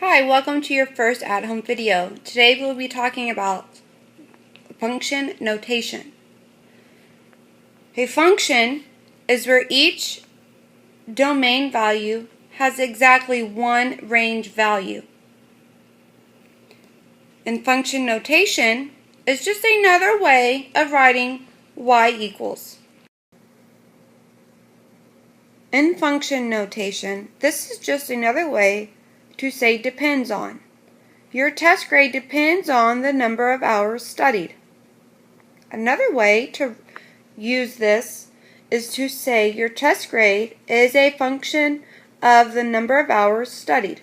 Hi, welcome to your first at-home video. Today we'll be talking about function notation. A function is where each domain value has exactly one range value. And function notation is just another way of writing y equals. In function notation, this is just another way to say depends on. Your test grade depends on the number of hours studied. Another way to use this is to say your test grade is a function of the number of hours studied.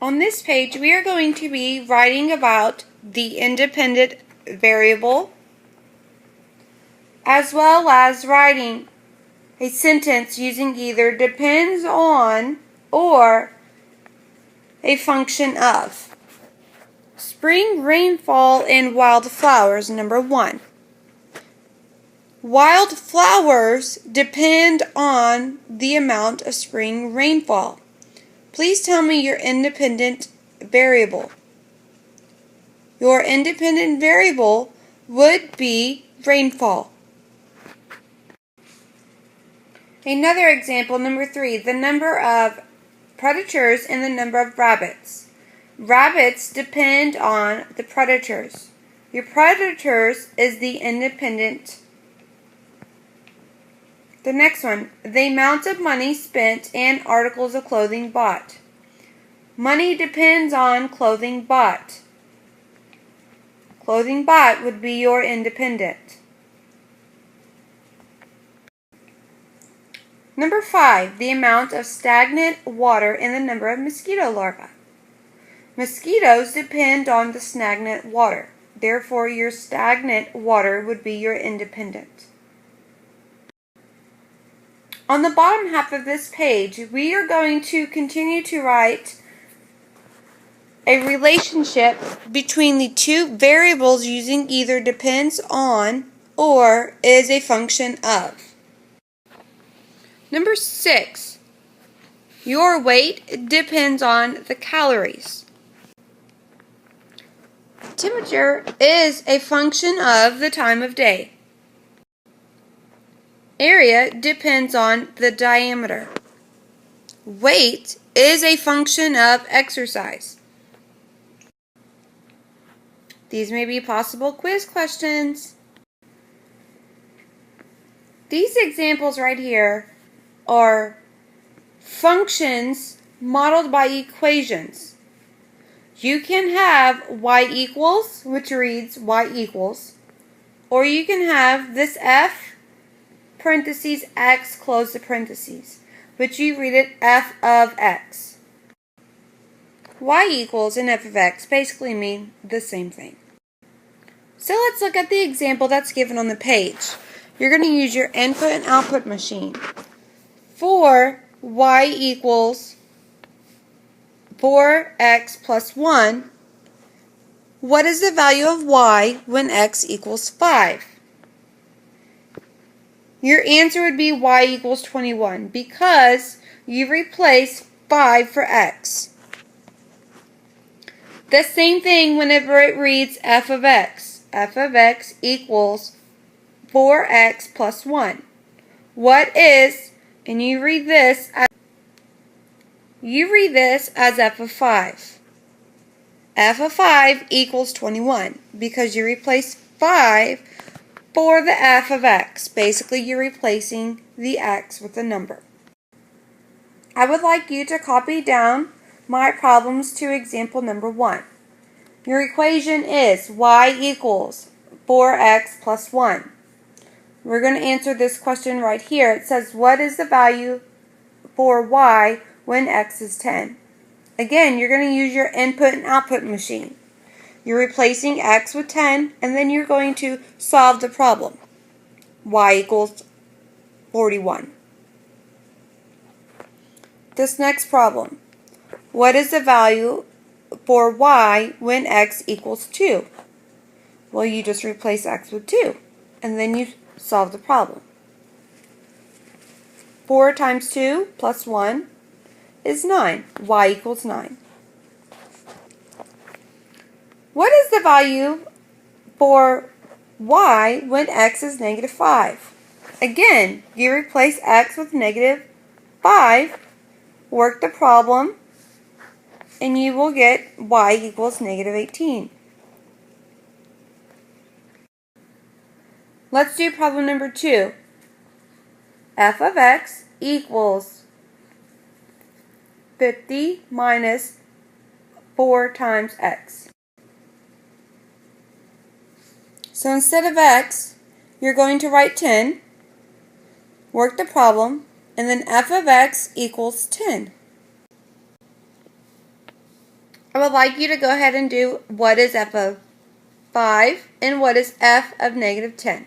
On this page, we are going to be writing about the independent variable, as well as writing a sentence using either depends on or a function of. Spring rainfall and wildflowers, number 1. Wildflowers depend on the amount of spring rainfall. Please tell me your independent variable. Your independent variable would be rainfall. Another example, number 3, the number of predators and the number of rabbits. Rabbits depend on the predators. Your predators is the independent. The next one, the amount of money spent and articles of clothing bought. Money depends on clothing bought. Clothing bought would be your independent. Number 5, the amount of stagnant water and the number of mosquito larvae. Mosquitoes depend on the stagnant water. Therefore, your stagnant water would be your independent. On the bottom half of this page, we are going to continue to write a relationship between the two variables using either depends on or is a function of. Number 6, your weight depends on the calories. Temperature is a function of the time of day. Area depends on the diameter. Weight is a function of exercise. These may be possible quiz questions. These examples right here are functions modeled by equations. You can have y equals, which reads y equals, or you can have this f parentheses x close the parentheses, which you read it f of x. Y equals and f of x basically mean the same thing. So let's look at the example that's given on the page. You're going to use your input and output machine. For y equals 4x plus 1, what is the value of y when x equals 5? Your answer would be y equals 21 because you replace 5 for x. The same thing whenever it reads f of x. F of x equals 4x plus 1. What is, and you read this as f of 5. F of 5 equals 21 because you replace 5 for the f of x. Basically, you're replacing the x with a number. I would like you to copy down my problems to example number 1. Your equation is y equals 4x plus 1. We're going to answer this question right here. It says, what is the value for y when x is 10? Again, you're going to use your input and output machine. You're replacing x with 10, and then you're going to solve the problem. Y equals 41. This next problem. What is the value for y when x equals 2? Well, you just replace x with 2, and then you solve the problem. 4 times 2 plus 1 is 9. Y equals 9. What is the value for y when x is negative 5? Again, you replace x with negative 5, work the problem, and you will get y equals negative 18. Let's do problem number 2. F of x equals 50 minus 4 times x. So instead of x, you're going to write 10, work the problem, and then f of x equals 10. I would like you to go ahead and do what is f of 5 and what is f of negative 10.